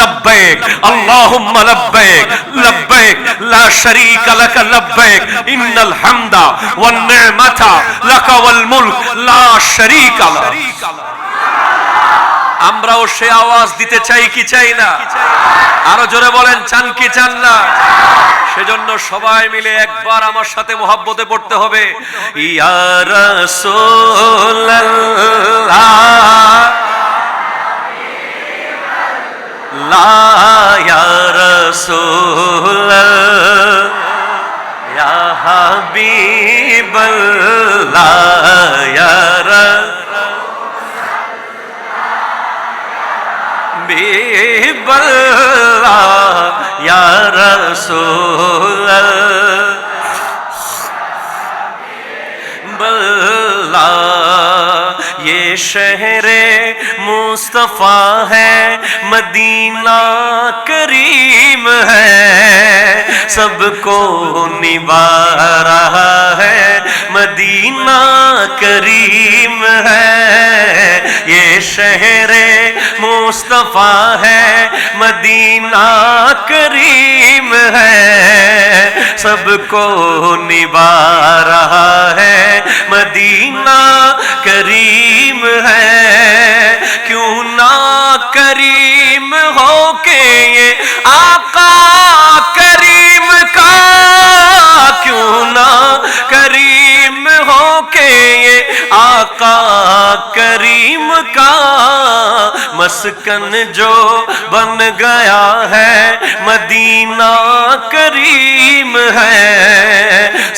लब्बैक अल्लाहुम्मा लब्बैक लब्बैक ला शरीका लक लब्बैक इन्नल हम्दा वन निअमता लका वल मुल्क ला शरीका लक। আমরাও সে আওয়াজ দিতে চাই কি চাই না? আরো জোরে বলেন, চান কি চান না? সেজন্য সবাই মিলে একবার আমার সাথে মুহাব্বতে পড়তে হবে, ইয়া রাসূলুল্লাহ লা ইয়া রাসূলুল্লাহ ইয়া হাবিবাল্লাহ ইয়া या रसूल अल्लाह। ये शहरे मुस्तफा है, मदीना करीम है, सबको निभा रहा है, मदीना करीम है। ये शहरे मुस्तफा है, मदीना करीम है, सबको निभा रहा है, मदीना करीम है। क्यों ना करीम हो के ये आका करीम का, क्यों ना करीम हो के ये आका करीम का, मस्कन जो बन गया है, मदीना करीम है,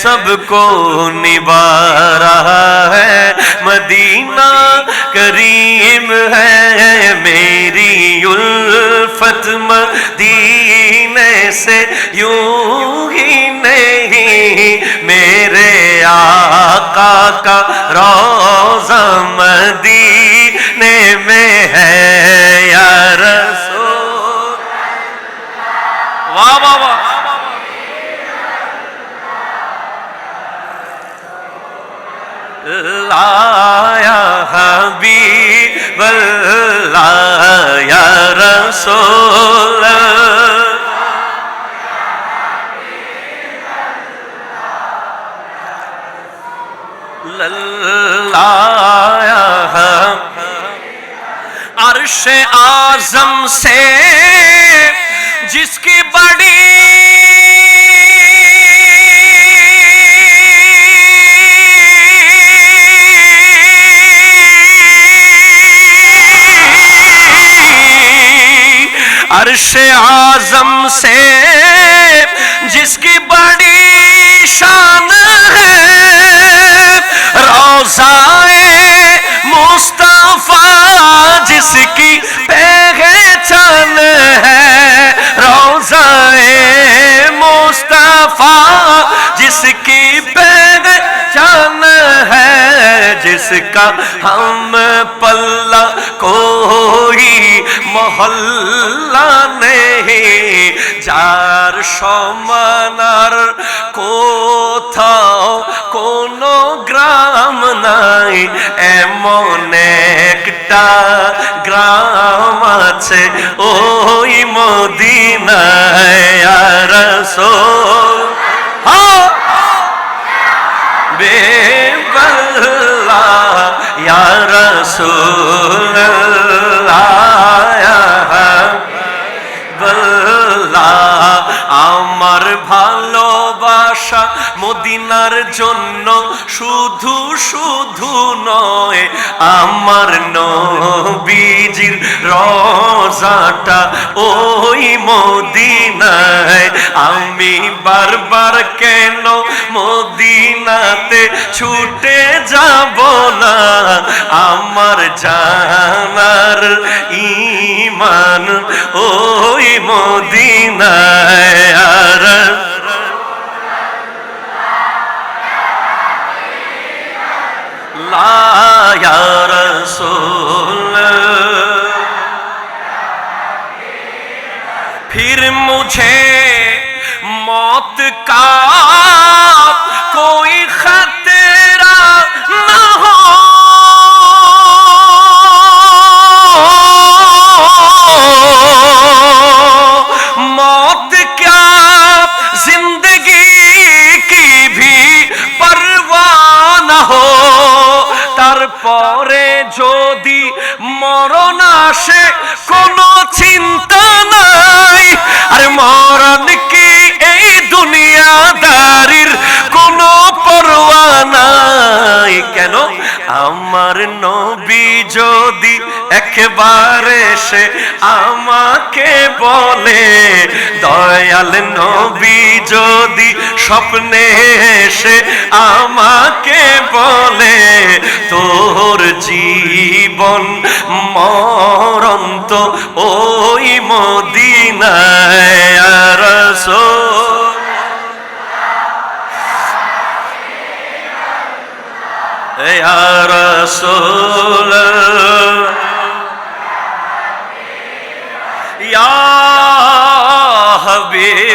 सबको निभा रहा है, मदीना करीम है। मेरी उल्फत मदीने से यूं ही नहीं, मेरे आका का रोज़ा मदीने में है, या रसूल। वाह वाह वाह, या हबीबल्लाह या रसूल अल्लाह। अर्श आज़म से जिसकी बड़ी अर्श आज़म से जिसकी बड़ी शान है, रोज़ाए मुस्तफा जिसकी पहचान है, रोज़ाए मुस्तफा जिसकी पहचान है, जिसका हम पल्ला कोई मोहल्ला नहीं, যার সমানার কোথাও কোনো গ্রাম নাই, এমন একটা গ্রাম আছে ওই মদিনায়, ইয়া রাসূল বেবাল্লাহ ইয়া রাসূলুল্লাহ ইয়া হাবিবাল্লাহ। আমার ভালোবাসা মদিনার জন্য শুধু শুধু নয়, আমার নবীজির রোজাটা ওই মদিনায়। আমি বারবার কেন মদিনাতে ছুটে যাব না, আমার জানার ঈমান ওই মদিনায়। আর লা ইয়া রাসূল फिर मुझे मौत का कोई खतरा न हो, নবী যদি একবার এসে আমাকে বলে, দয়াল নবী যদি স্বপ্নে এসে আমাকে বলে, তোর জীবন মরণ তো ওই মদিনায় ইয়া রাসূল। ইয়া রাসূল ইয়া হাবিবাল্লাহ।